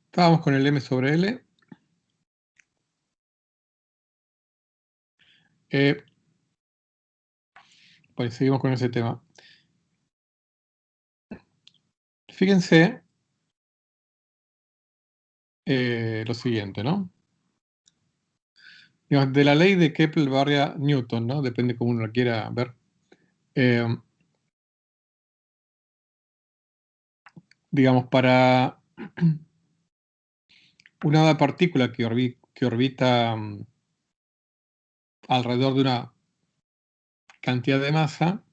Estábamos con el M sobre L. Pues seguimos con ese tema. Fíjense lo siguiente, ¿no? Digamos, de la ley de Keppel-Barria-Newton, ¿no? Depende cómo uno la quiera ver. Digamos, para una partícula que orbita alrededor de una cantidad de masa,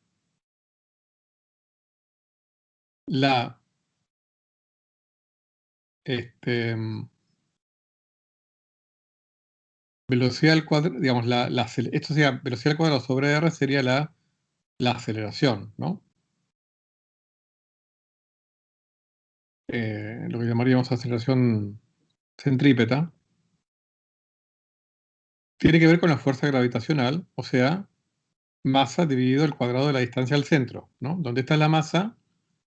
la velocidad al cuadrado, digamos, esto sería velocidad al cuadrado sobre r sería la aceleración, ¿no? Lo que llamaríamos aceleración centrípeta. Tiene que ver con la fuerza gravitacional, o sea, masa dividido el cuadrado de la distancia al centro, ¿no? ¿Dónde está la masa?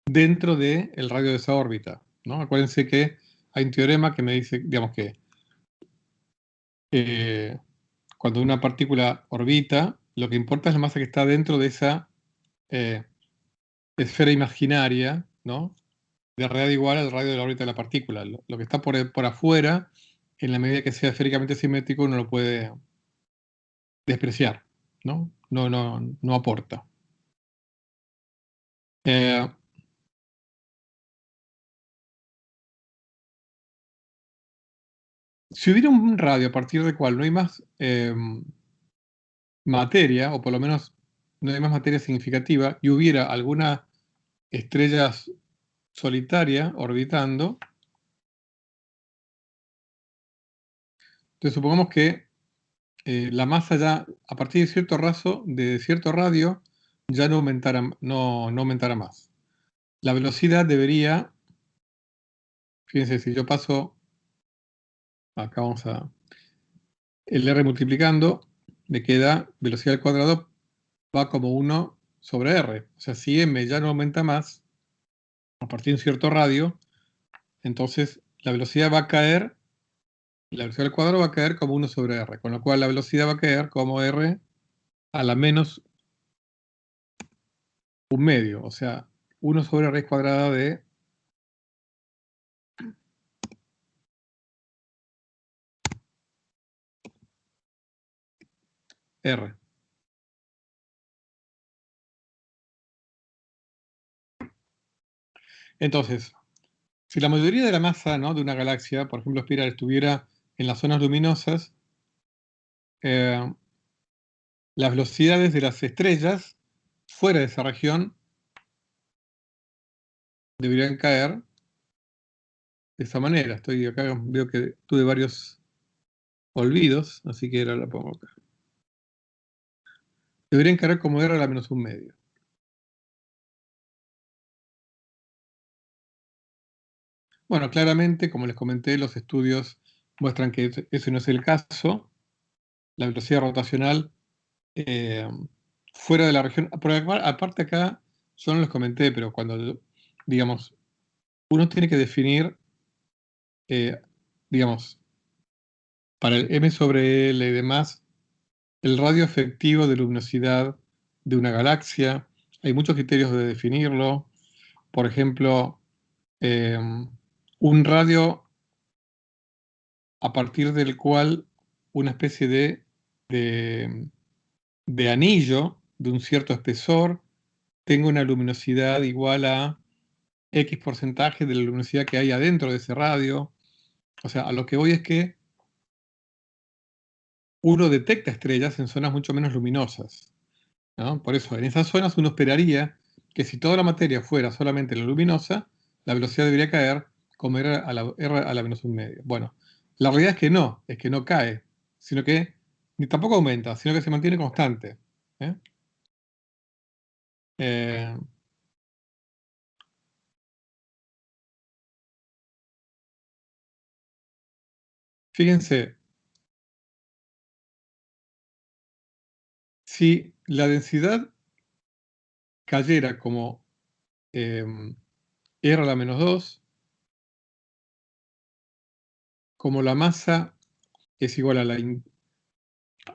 Dentro del radio de esa órbita, ¿no? Acuérdense que hay un teorema que me dice, digamos que cuando una partícula orbita, lo que importa es la masa que está dentro de esa eh, esfera imaginaria, ¿no? De radio igual al radio de la órbita de la partícula. Lo que está por afuera, en la medida que sea esféricamente simétrico, uno lo puede despreciar, ¿no? No aporta. Eh, si hubiera un radio a partir del cual no hay más materia, o por lo menos no hay más materia significativa, y hubiera alguna estrella solitaria orbitando, entonces supongamos que la masa ya, a partir de cierto radio, ya no aumentara más. La velocidad debería, fíjense, si yo paso, acá vamos a, el r multiplicando, me queda velocidad al cuadrado, va como 1 sobre r. O sea, si m ya no aumenta más, a partir de un cierto radio, entonces la velocidad va a caer, la velocidad al cuadrado va a caer como 1 sobre r, con lo cual la velocidad va a caer como r a la menos un medio, o sea, 1 sobre raíz cuadrada de r. Entonces, si la mayoría de la masa, ¿no?, de una galaxia, por ejemplo, espiral, estuviera en las zonas luminosas, las velocidades de las estrellas fuera de esa región deberían caer de esa manera. Estoy acá, veo que tuve varios olvidos, así que ahora la pongo acá. Deberían caer como r a la menos un medio. Bueno, claramente, como les comenté, los estudios muestran que ese no es el caso. La velocidad rotacional fuera de la región, aparte acá, yo no les comenté, pero cuando, digamos, uno tiene que definir, digamos, para el m sobre l y demás, el radio efectivo de luminosidad de una galaxia. Hay muchos criterios de definirlo. Por ejemplo, un radio a partir del cual una especie de anillo de un cierto espesor tenga una luminosidad igual a X porcentaje de la luminosidad que hay adentro de ese radio. O sea, a lo que voy es que uno detecta estrellas en zonas mucho menos luminosas, ¿no? Por eso, en esas zonas uno esperaría que si toda la materia fuera solamente la luminosa, la velocidad debería caer como r a la menos un medio. Bueno, la realidad es que no cae, sino que ni tampoco aumenta, sino que se mantiene constante. ¿Eh? Eh, fíjense, si la densidad cayera como r a la menos 2, como la masa es igual a la...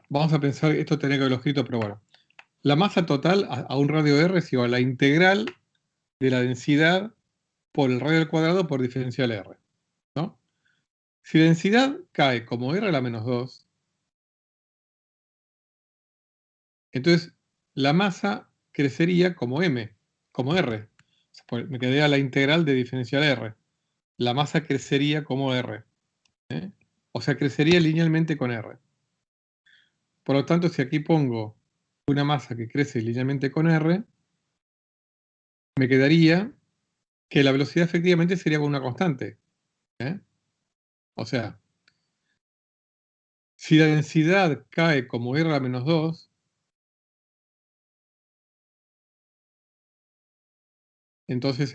Vamos a pensar, esto tenía que haberlo escrito, pero bueno. La masa total a un radio R es igual a la integral de la densidad por el radio al cuadrado por diferencial R, ¿no? Si la densidad cae como R a la menos 2, entonces la masa crecería como M, como R. Me quedaría la integral de diferencial R. La masa crecería como R. ¿eh? O sea, crecería linealmente con R. Por lo tanto, si aquí pongo una masa que crece linealmente con R, me quedaría que la velocidad efectivamente sería con una constante. ¿eh? O sea, si la densidad cae como R a la menos 2, entonces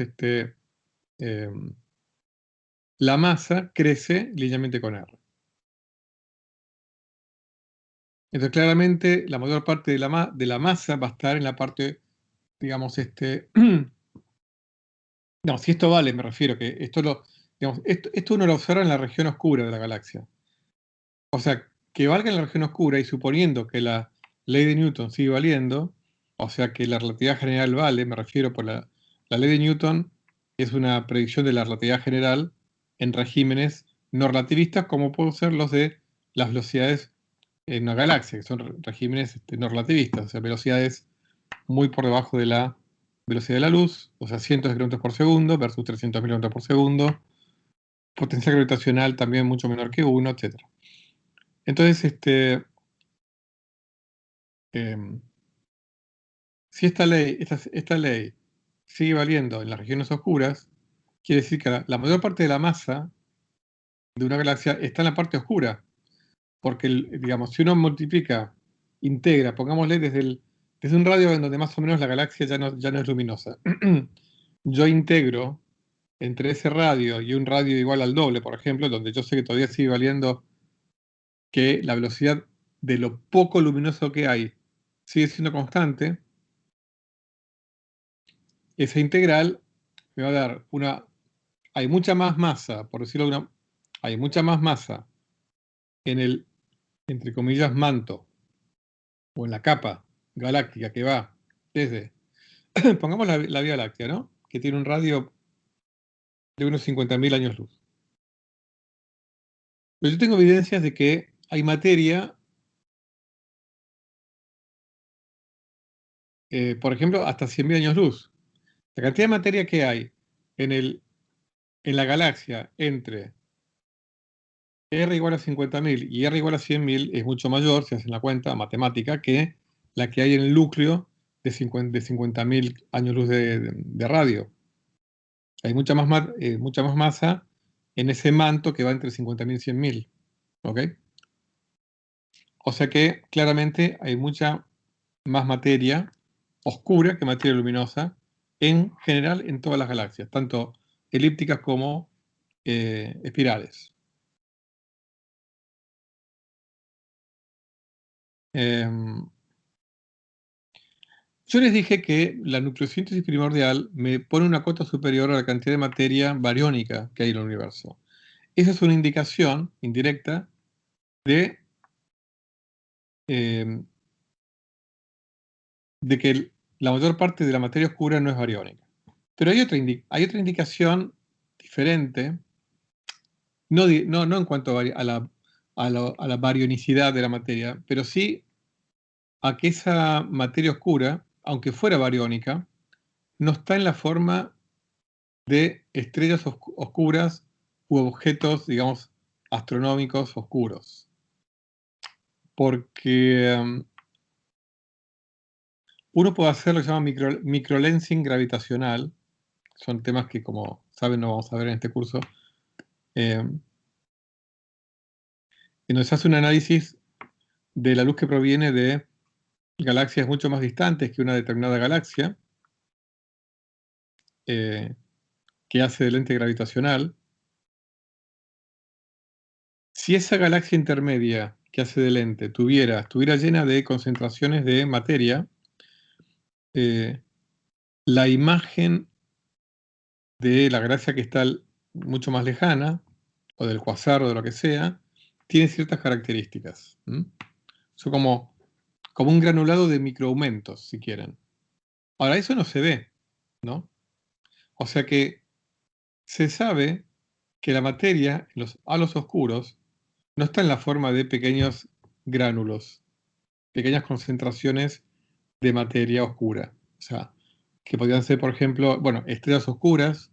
la masa crece linealmente con R. Entonces, claramente, la mayor parte de la masa va a estar en la parte, digamos, no, si esto vale, me refiero que digamos, esto uno lo observa en la región oscura de la galaxia. O sea, que valga en la región oscura y suponiendo que la ley de Newton sigue valiendo, o sea que la relatividad general vale, me refiero por la ley de Newton es una predicción de la relatividad general en regímenes no relativistas, como pueden ser los de las velocidades en una galaxia, que son regímenes no relativistas, o sea, velocidades muy por debajo de la velocidad de la luz, o sea, cientos de kilómetros por segundo versus 300.000 kilómetros por segundo, potencial gravitacional también mucho menor que 1, etc. Entonces, em, si esta ley sigue valiendo en las regiones oscuras, quiere decir que la mayor parte de la masa de una galaxia está en la parte oscura, porque, digamos, si uno multiplica, integra, pongámosle desde un radio en donde más o menos la galaxia ya no es luminosa. Yo integro entre ese radio y un radio igual al doble, por ejemplo, donde yo sé que todavía sigue valiendo que la velocidad de lo poco luminoso que hay sigue siendo constante, esa integral me va a dar hay mucha más masa, por decirlo hay mucha más masa en el, entre comillas, manto o en la capa galáctica que va desde, pongamos la Vía Láctea, ¿no? Que tiene un radio de unos 50.000 años luz. Pero yo tengo evidencias de que hay materia, por ejemplo, hasta 100.000 años luz. La cantidad de materia que hay en la galaxia entre R igual a 50.000 y R igual a 100.000 es mucho mayor, si hacen la cuenta matemática, que la que hay en el núcleo de 50.000 años luz de radio. Hay mucha más masa en ese manto que va entre 50.000 y 100.000. ¿Ok? O sea que claramente hay mucha más materia oscura que materia luminosa en general en todas las galaxias, tanto elípticas como espirales. Yo les dije que la nucleosíntesis primordial me pone una cota superior a la cantidad de materia bariónica que hay en el universo. Esa es una indicación indirecta de, eh, de que la mayor parte de la materia oscura no es bariónica. Pero hay otra indicación diferente, no en cuanto a la barionicidad de la materia, pero sí a que esa materia oscura, aunque fuera bariónica, no está en la forma de estrellas oscuras u objetos, digamos, astronómicos oscuros. Porque uno puede hacer lo que se llama microlensing gravitacional, son temas que, como saben, no vamos a ver en este curso, en donde se hace un análisis de la luz que proviene de galaxias mucho más distantes que una determinada galaxia, que hace de lente gravitacional. Si esa galaxia intermedia que hace de lente estuviera llena de concentraciones de materia, la imagen de la galaxia que está mucho más lejana o del cuasar o de lo que sea, tiene ciertas características. Son como un granulado de microaumentos, si quieren. Ahora, eso no se ve, ¿no? O sea que se sabe que la materia, en los halos oscuros, no está en la forma de pequeños gránulos, pequeñas concentraciones de materia oscura. O sea, que podrían ser, por ejemplo, bueno, estrellas oscuras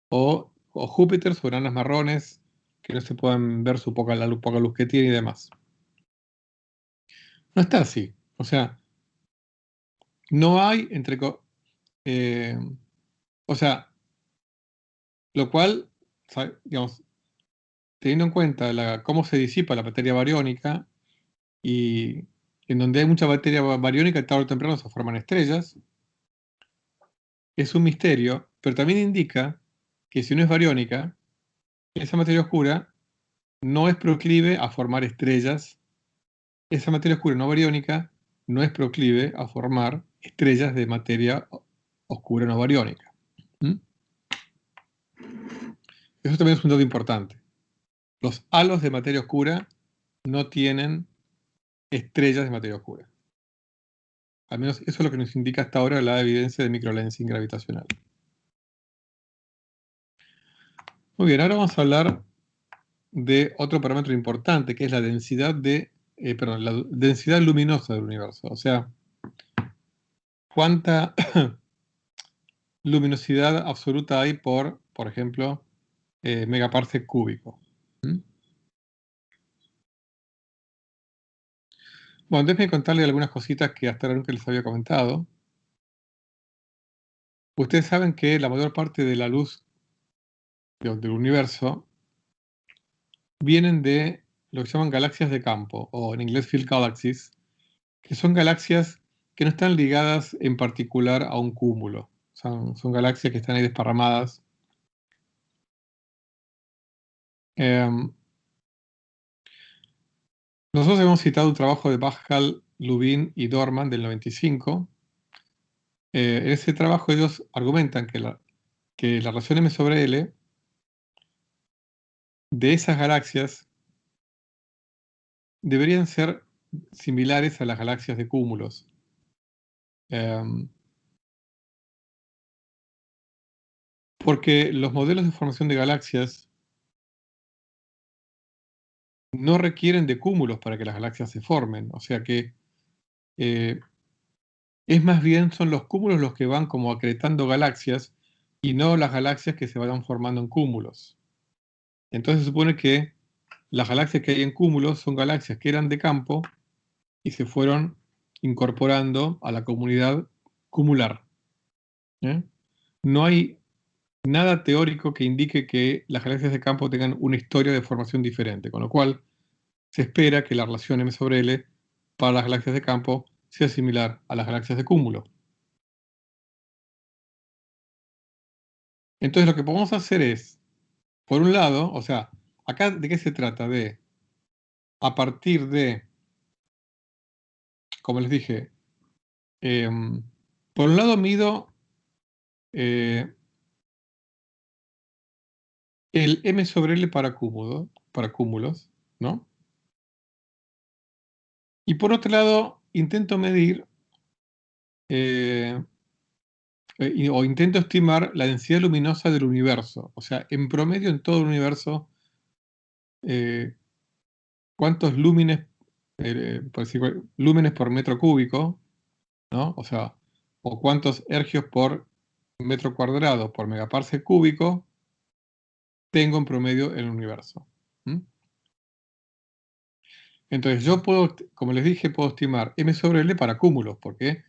o Júpiter sobre enanas marrones que no se puedan ver su poca luz que tiene y demás. No está así. O sea, no hay o sea, lo cual, digamos, teniendo en cuenta cómo se disipa la materia bariónica y en donde hay mucha materia bariónica, tarde o temprano se forman estrellas, es un misterio, pero también indica que si no es bariónica, esa materia oscura no es proclive a formar estrellas. Esa materia oscura no bariónica no es proclive a formar estrellas de materia oscura no bariónica. ¿Mm? Eso también es un dato importante. Los halos de materia oscura no tienen estrellas de materia oscura. Al menos eso es lo que nos indica hasta ahora la evidencia de microlensing gravitacional. Muy bien, ahora vamos a hablar de otro parámetro importante, que es la densidad la densidad luminosa del universo. O sea, cuánta luminosidad absoluta hay por ejemplo, megaparsec cúbico. ¿Mm? Bueno, déjenme contarles algunas cositas que hasta ahora nunca les había comentado. Ustedes saben que la mayor parte de la luz del universo vienen de lo que se llaman galaxias de campo, o en inglés field galaxies, que son galaxias que no están ligadas en particular a un cúmulo. Son galaxias que están ahí desparramadas. Nosotros hemos citado un trabajo de Pascal, Lubin y Dorman del 95. En ese trabajo ellos argumentan que la relación M sobre L de esas galaxias deberían ser similares a las galaxias de cúmulos. Porque los modelos de formación de galaxias no requieren de cúmulos para que las galaxias se formen. O sea que es más bien son los cúmulos los que van como acretando galaxias y no las galaxias que se vayan formando en cúmulos. Entonces se supone que las galaxias que hay en cúmulos son galaxias que eran de campo y se fueron incorporando a la comunidad cumular. No hay nada teórico que indique que las galaxias de campo tengan una historia de formación diferente, con lo cual se espera que la relación M sobre L para las galaxias de campo sea similar a las galaxias de cúmulo. Entonces lo que podemos hacer es, por un lado, o sea, acá de qué se trata, a partir de, como les dije, por un lado mido eh, el M sobre L para cúmulos, ¿no? Y por otro lado, intento medir o intento estimar la densidad luminosa del universo. O sea, en promedio en todo el universo, cuántos lúmenes, lúmenes por metro cúbico, ¿no? O sea, o cuántos ergios por metro cuadrado por megaparsec cúbico tengo en promedio en el universo. Entonces yo puedo, como les dije, puedo estimar M sobre L para cúmulos, porque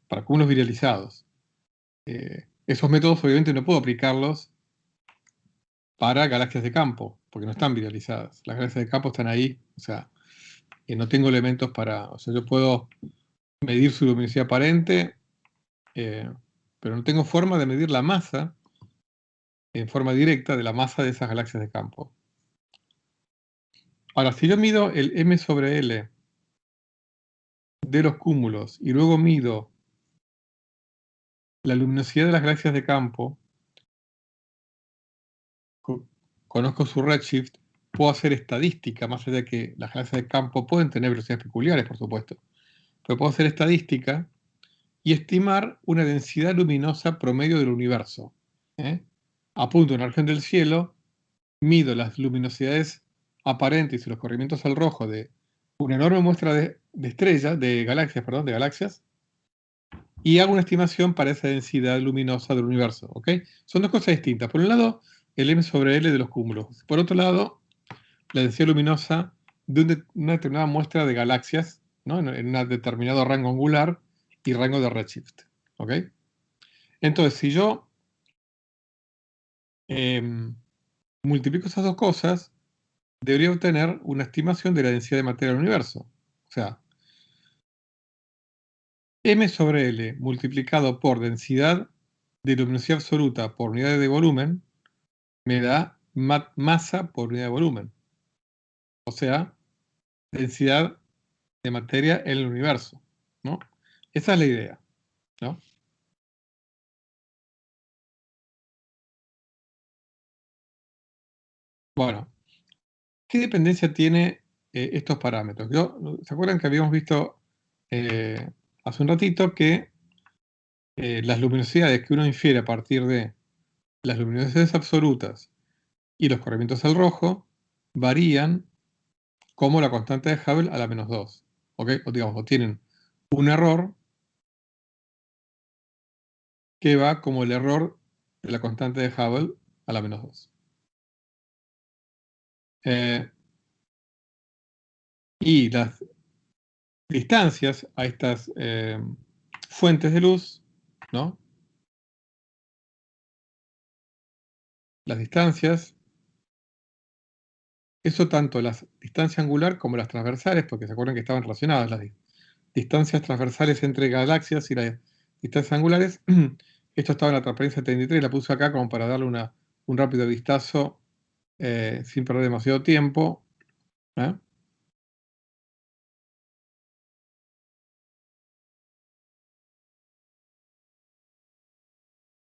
para cúmulos virializados. Esos métodos obviamente no puedo aplicarlos para galaxias de campo, porque no están virializadas. Las galaxias de campo están ahí, o sea, no tengo elementos o sea, yo puedo medir su luminosidad aparente, pero no tengo forma de medir la masa en forma directa de la masa de esas galaxias de campo. Ahora, si yo mido el M sobre L de los cúmulos y luego mido la luminosidad de las galaxias de campo conozco su redshift, puedo hacer estadística, más allá de que las galaxias de campo pueden tener velocidades peculiares, por supuesto, pero puedo hacer estadística y estimar una densidad luminosa promedio del universo. Apunto una región del cielo, mido las luminosidades aparentes y los corrimientos al rojo de una enorme muestra de estrellas, de galaxias, y hago una estimación para esa densidad luminosa del universo. ¿Ok? Son dos cosas distintas. Por un lado, el m sobre L de los cúmulos. Por otro lado, la densidad luminosa de una determinada muestra de galaxias, ¿no? En un determinado rango angular y rango de redshift. ¿Ok? Entonces, si yo multiplico esas dos cosas, debería obtener una estimación de la densidad de materia del universo. O sea, m sobre L multiplicado por densidad de luminosidad absoluta por unidad de volumen me da masa por unidad de volumen. O sea, densidad de materia en el universo, ¿no? Esa es la idea, ¿no? Bueno, ¿qué dependencia tiene estos parámetros? ¿Se acuerdan que habíamos visto hace un ratito que las luminosidades que uno infiere a partir de las luminosidades absolutas y los corrimientos al rojo varían como la constante de Hubble a la menos 2? ¿Ok? O digamos, o tienen un error que va como el error de la constante de Hubble a la menos 2. Y las distancias a estas fuentes de luz, ¿no? Las distancias, eso tanto las distancias angular como las transversales, porque se acuerdan que estaban relacionadas las distancias transversales entre galaxias y las distancias angulares. Esto estaba en la transparencia 33, la puse acá como para darle un rápido vistazo sin perder demasiado tiempo. ¿Eh?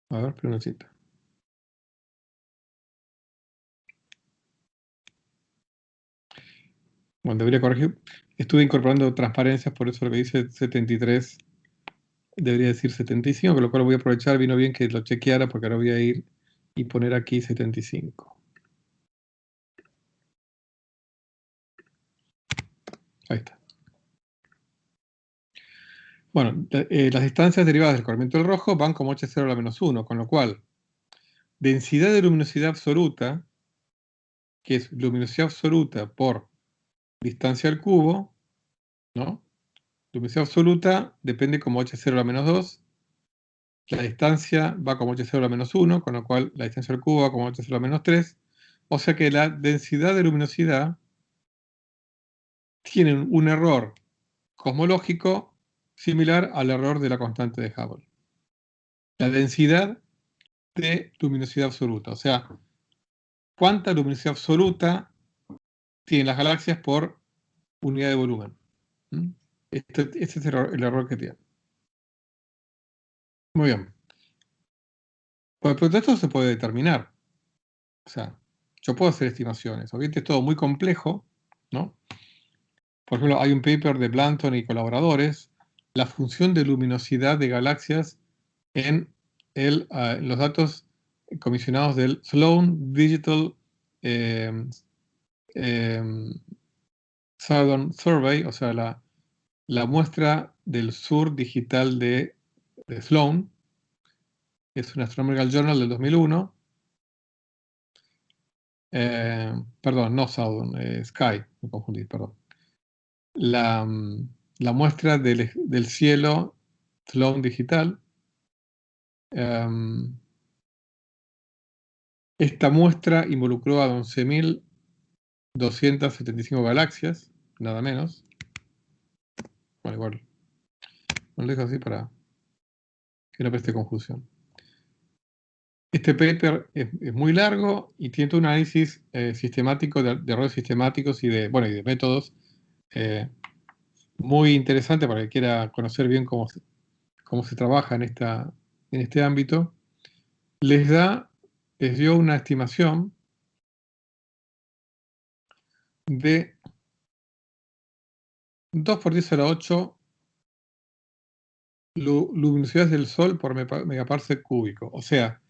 A ver, espera un cita. Bueno, debería corregir. Estuve incorporando transparencias, por eso lo que dice 73 debería decir 75, con lo cual voy a aprovechar, vino bien que lo chequeara porque ahora voy a ir y poner aquí 75. Ahí está. Bueno, las distancias derivadas del corrimiento del rojo van como h0 a la menos 1, con lo cual densidad de luminosidad absoluta, que es luminosidad absoluta por distancia al cubo, ¿no? Luminosidad absoluta depende como h0 a la menos 2, la distancia va como h0 a la menos 1, con lo cual la distancia al cubo va como h0 a la menos 3, o sea que la densidad de luminosidad tiene un error cosmológico similar al error de la constante de Hubble. La densidad de luminosidad absoluta, o sea, cuánta luminosidad absoluta tienen las galaxias por unidad de volumen. Este es el error que tiene. Muy bien. Pues, pero esto se puede determinar. O sea, yo puedo hacer estimaciones. Obviamente es todo muy complejo, ¿no? Por ejemplo, hay un paper de Blanton y colaboradores, la función de luminosidad de galaxias en los datos comisionados del Sloan Digital Southern Survey, o sea, la muestra del sur digital de Sloan. Es un Astronomical Journal del 2001. Perdón, no Southern, Sky, me confundí, perdón. La muestra del cielo Sloan digital. Esta muestra involucró a 11.275 galaxias, nada menos. Bueno, igual, no lo dejo así para que no preste confusión. Este paper es muy largo y tiene un análisis sistemático de errores sistemáticos y de métodos muy interesante para el que quiera conocer bien cómo se trabaja en este ámbito. Les dio una estimación de 2 por 10 a la 8 luminosidades del Sol por megaparsec cúbico. O sea,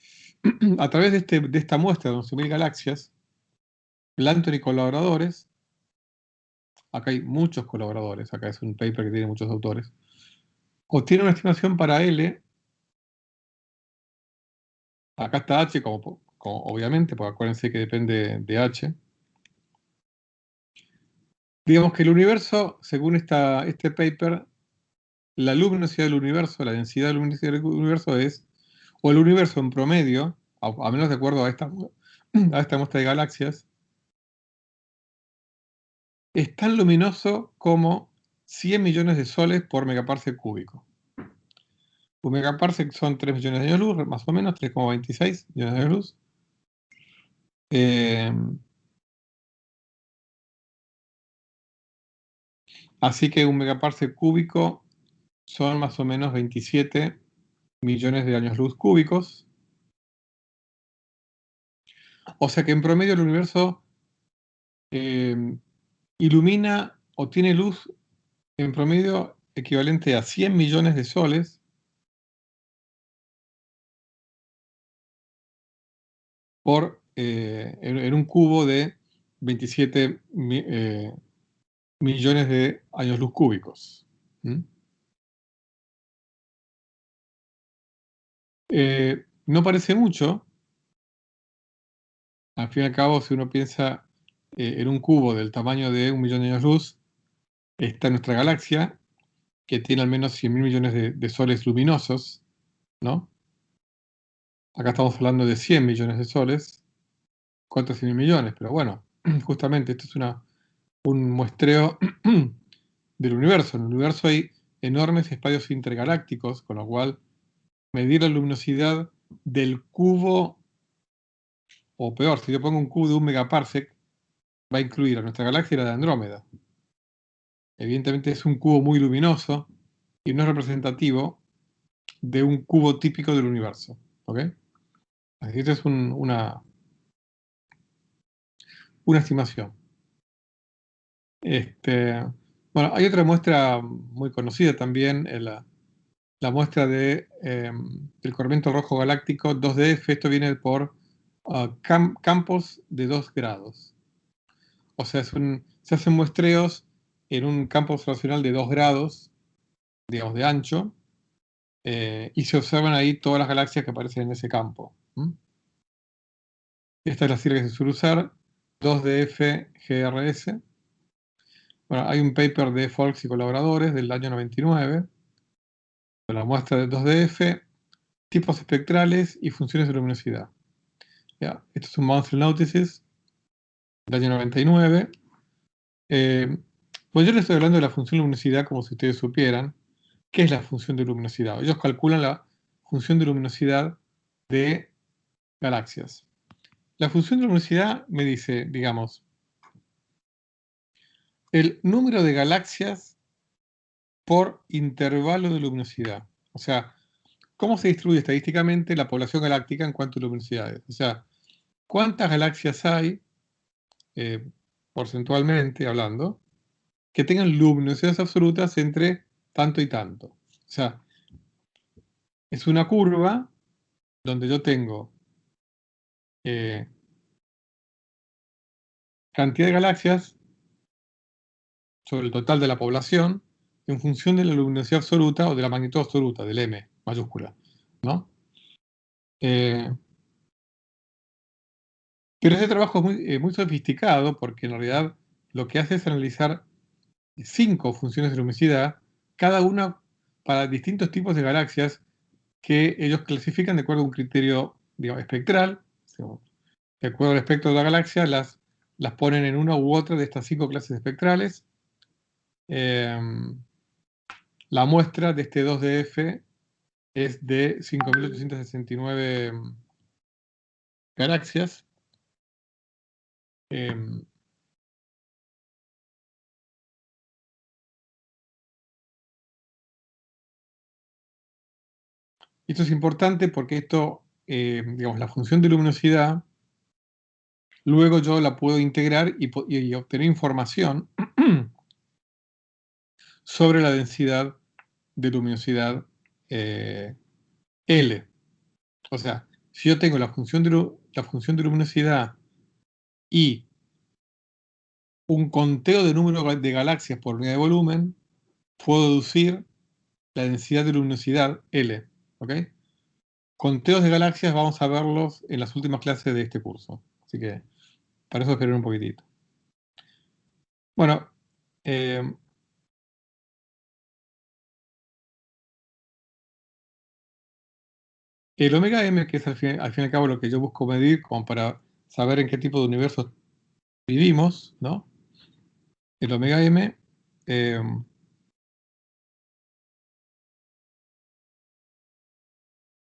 a través de esta muestra de 11.000 galaxias, Planton y colaboradores, acá hay muchos colaboradores, acá es un paper que tiene muchos autores, obtiene una estimación para L, acá está H como obviamente, porque acuérdense que depende de H. Digamos que el universo, según este paper, la luminosidad del universo, la densidad de luminosidad del universo es, o el universo en promedio, a menos de acuerdo a esta muestra de galaxias, es tan luminoso como 100 millones de soles por megaparsec cúbico. Un megaparsec son 3 millones de años luz, más o menos, 3,26 millones de años luz. Así que un megaparsec cúbico son más o menos 27 millones de años luz cúbicos. O sea que en promedio el universo ilumina o tiene luz en promedio equivalente a 100 millones de soles en un cubo de 27 millones de años luz cúbicos. No parece mucho. Al fin y al cabo, si uno piensa en un cubo del tamaño de 1 millón de años luz, está nuestra galaxia, que tiene al menos 100.000 millones de soles luminosos, ¿no? Acá estamos hablando de 100 millones de soles, contra 100.000 millones, pero bueno, justamente esto es un muestreo del universo. En el universo hay enormes espacios intergalácticos, con lo cual medir la luminosidad del cubo, o peor, si yo pongo un cubo de 1 megaparsec, va a incluir a nuestra galaxia y la de Andrómeda. Evidentemente es un cubo muy luminoso y no es representativo de un cubo típico del universo. ¿Ok? Así que esta es una estimación. Bueno, hay otra muestra muy conocida también, la muestra del corrimiento rojo galáctico 2DF. Esto viene por campos de 2 grados. O sea, se hacen muestreos en un campo observacional de 2 grados, digamos, de ancho, y se observan ahí todas las galaxias que aparecen en ese campo. Esta es la sigla que se suele usar, 2DF-GRS. Bueno, hay un paper de Folks y colaboradores del año 99, de la muestra de 2DF, tipos espectrales y funciones de luminosidad. Ya, esto es un Monthly Notices del año 99. Pues yo les estoy hablando de la función de luminosidad como si ustedes supieran qué es la función de luminosidad. Ellos calculan la función de luminosidad de galaxias. La función de luminosidad me dice, digamos, el número de galaxias por intervalo de luminosidad. O sea, cómo se distribuye estadísticamente la población galáctica en cuanto a luminosidades. O sea, cuántas galaxias hay, porcentualmente hablando, que tengan luminosidades absolutas entre tanto y tanto. O sea, es una curva donde yo tengo cantidad de galaxias sobre el total de la población en función de la luminosidad absoluta o de la magnitud absoluta, del M mayúscula, ¿no? Pero ese trabajo es muy sofisticado porque en realidad lo que hace es analizar 5 funciones de luminosidad, cada una para distintos tipos de galaxias que ellos clasifican de acuerdo a un criterio, digamos, espectral. De acuerdo al espectro de la galaxia, las ponen en una u otra de estas 5 clases espectrales. La muestra de este 2DF es de 5.869 galaxias. Esto es importante porque esto, digamos, la función de luminosidad luego yo la puedo integrar y obtener información sobre la densidad de luminosidad L. O sea, si yo tengo la función de luminosidad y un conteo de número de galaxias por unidad de volumen, puedo deducir la densidad de luminosidad L. ¿Ok? Conteos de galaxias vamos a verlos en las últimas clases de este curso. Así que para eso esperar un poquitito. Bueno, el omega m, que es al fin y al cabo lo que yo busco medir como para saber en qué tipo de universos vivimos, ¿no? El omega m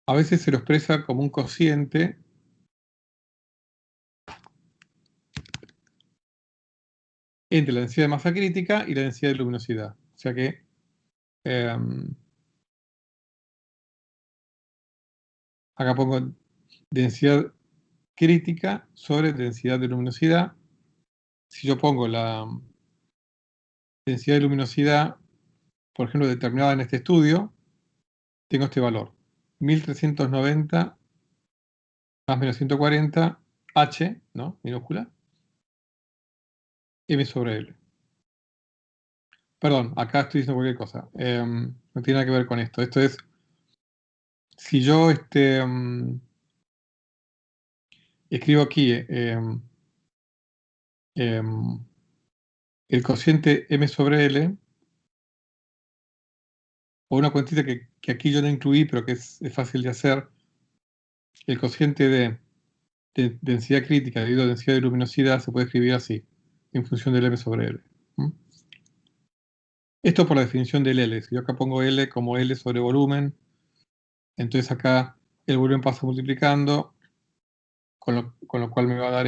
a veces se lo expresa como un cociente entre la densidad de masa crítica y la densidad de luminosidad. O sea que acá pongo densidad crítica sobre densidad de luminosidad. Si yo pongo la densidad de luminosidad, por ejemplo, determinada en este estudio, tengo este valor, 1390 más menos 140 H, ¿no? Minúscula, M sobre L. Perdón, acá estoy diciendo cualquier cosa. No tiene nada que ver con esto. Esto es, si yo escribo aquí el cociente M sobre L, o una cuantita que aquí yo no incluí, pero que es fácil de hacer, el cociente de densidad crítica debido a densidad de luminosidad se puede escribir así, en función del M sobre L. Esto por la definición del L. Si yo acá pongo L como L sobre volumen, entonces acá el volumen pasa multiplicando, con lo cual me va a dar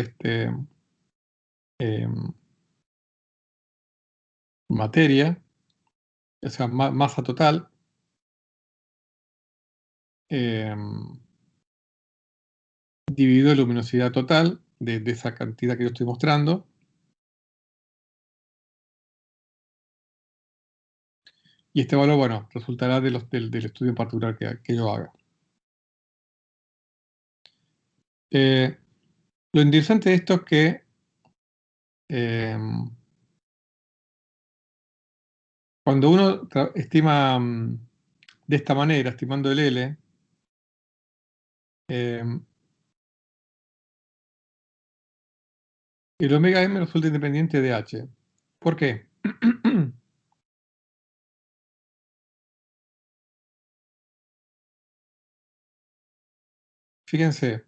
materia, o sea, masa total, dividido en luminosidad total de esa cantidad que yo estoy mostrando. Y este valor, bueno, resultará del estudio en particular que yo haga. Lo interesante de esto es que cuando uno estima de esta manera, estimando el L, el omega m resulta independiente de H. ¿Por qué? Fíjense,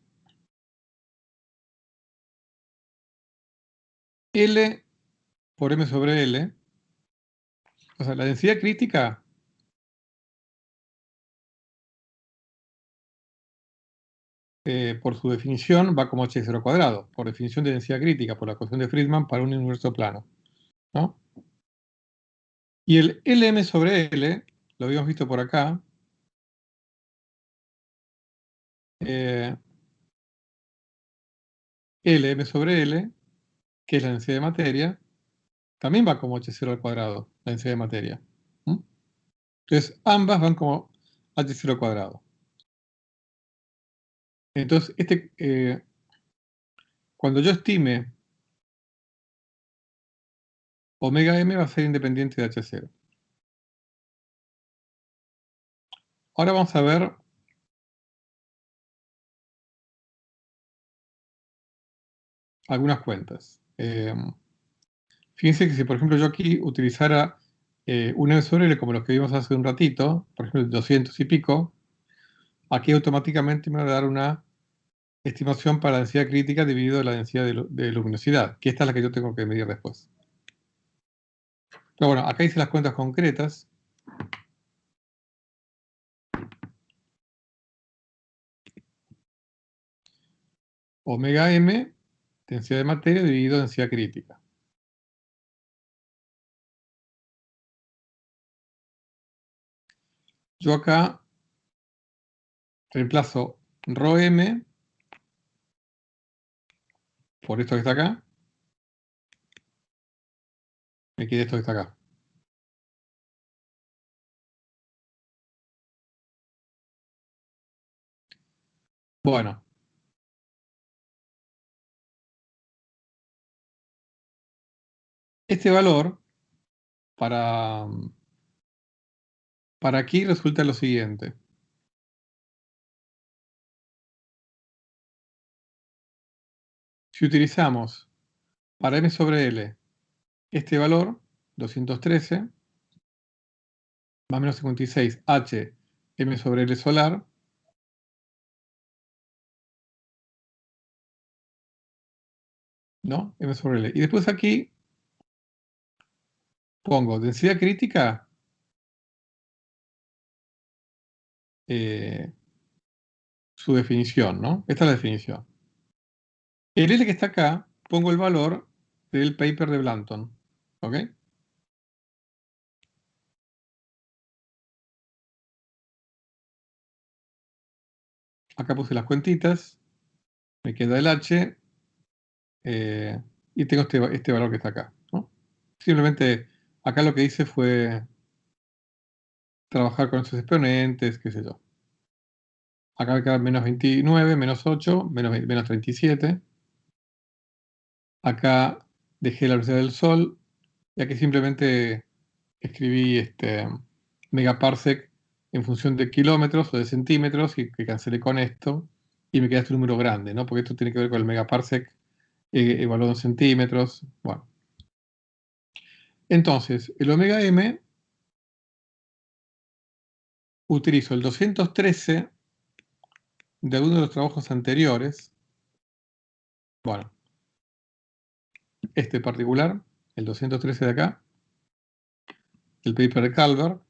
L por M sobre L, o sea, la densidad crítica por su definición va como H0 cuadrado, por definición de densidad crítica, por la ecuación de Friedman para un universo plano, ¿no? Y el Lm sobre L, lo habíamos visto por acá, Lm sobre L, que es la densidad de materia, también va como H0 al cuadrado, la densidad de materia. Entonces, ambas van como H0 cuadrado. Entonces, cuando yo estime omega m va a ser independiente de H0. Ahora vamos a ver algunas cuentas. Fíjense que si, por ejemplo, yo aquí utilizara un M sobre L como los que vimos hace un ratito, por ejemplo, 200 y pico, aquí automáticamente me va a dar una estimación para la densidad crítica dividido la densidad de luminosidad, que esta es la que yo tengo que medir después. Pero bueno, acá hice las cuentas concretas. Omega m, densidad de materia dividido densidad crítica. Yo acá reemplazo ρm por esto que está acá, me queda esto que está acá. Bueno, este valor para aquí resulta lo siguiente. Si utilizamos para m sobre L este valor, 213, más o menos 56, H, m sobre L solar, ¿no? M sobre L. Y después aquí pongo densidad crítica, su definición, ¿no? Esta es la definición. El L que está acá, pongo el valor del paper de Blanton, ¿ok? Acá puse las cuentitas, me queda el H, y tengo este valor que está acá, ¿no? Simplemente acá lo que hice fue trabajar con esos exponentes, qué sé yo. Acá me queda menos 29, menos 8, menos 37. Acá dejé la velocidad del sol, y aquí simplemente escribí megaparsec en función de kilómetros o de centímetros, y que cancelé con esto, y me queda este número grande, ¿no? Porque esto tiene que ver con el megaparsec evaluado en centímetros. Bueno, entonces, el omega m, utilizo el 213 de alguno de los trabajos anteriores. Bueno, este particular, el 213 de acá, el paper de Calvert.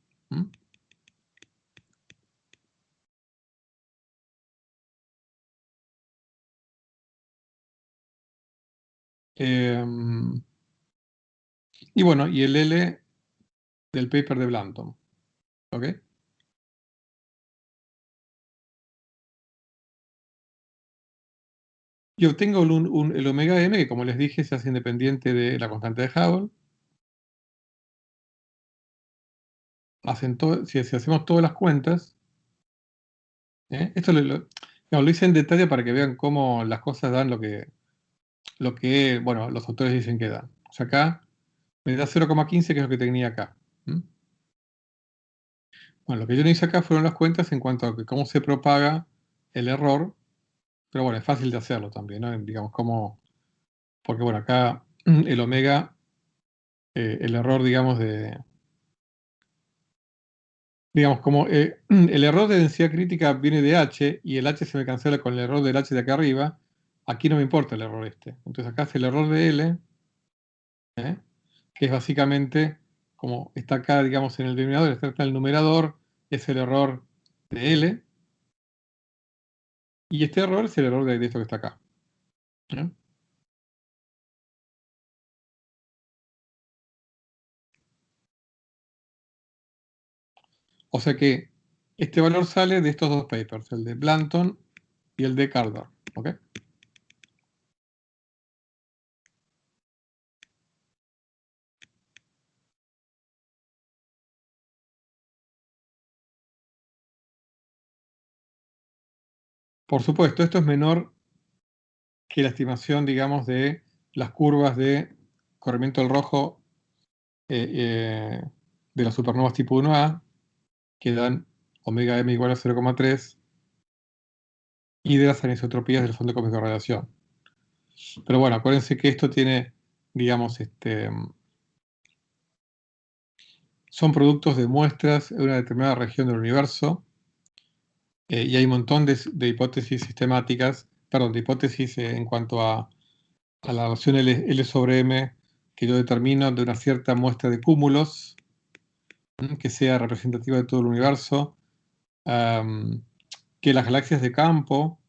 Y bueno, y el L del paper de Blanton. ¿Ok? Y obtengo el omega m, que como les dije se hace independiente de la constante de Hubble. Si hacemos todas las cuentas, esto no, lo hice en detalle para que vean cómo las cosas dan bueno, los autores dicen que dan. O sea, acá me da 0,15, que es lo que tenía acá. Bueno, lo que yo no hice acá fueron las cuentas en cuanto a cómo se propaga el error, pero bueno, es fácil de hacerlo también, ¿no? Digamos, porque bueno, acá el omega, el error, digamos, como el error de densidad crítica viene de H, y el H se me cancela con el error del H de acá arriba, aquí no me importa el error este. Entonces acá es el error de L, que es básicamente, como está acá, digamos, en el denominador, está en el numerador, es el error de L, y este error es el error de esto que está acá. O sea que este valor sale de estos dos papers, el de Blanton y el de Calvert. ¿Ok? Por supuesto, esto es menor que la estimación, digamos, de las curvas de corrimiento del rojo de las supernovas tipo 1A, que dan omega m igual a 0,3, y de las anisotropías del fondo cósmico de radiación. Pero bueno, acuérdense que esto tiene, digamos, son productos de muestras de una determinada región del universo, y hay un montón de hipótesis sistemáticas, perdón, de hipótesis en cuanto a la relación L sobre M que yo determino de una cierta muestra de cúmulos que sea representativa de todo el universo, que las galaxias de campo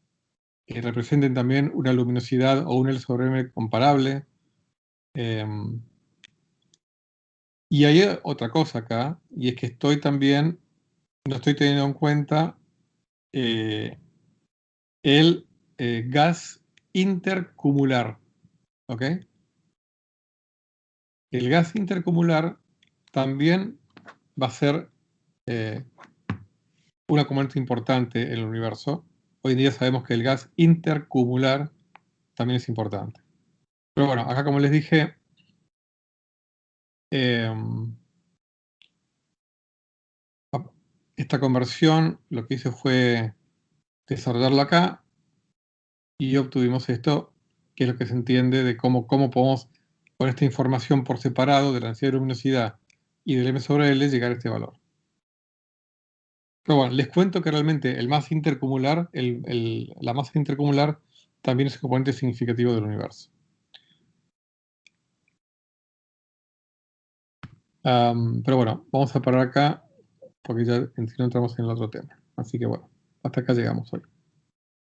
representen también una luminosidad o un L sobre M comparable. Y hay otra cosa acá, y es que no estoy teniendo en cuenta el gas intercumular. ¿Ok? El gas intercumular también va a ser una componente importante en el universo. Hoy en día sabemos que el gas intercumular también es importante. Pero bueno, acá como les dije, esta conversión lo que hice fue desarrollarlo acá y obtuvimos esto, que es lo que se entiende de cómo podemos, con esta información por separado de la densidad de luminosidad y del M sobre L, llegar a este valor. Pero bueno, les cuento que realmente el masa intercumular, la masa intercumular también es un componente significativo del universo. Pero bueno, vamos a parar acá porque ya si no entramos en el otro tema. Así que bueno, hasta acá llegamos hoy.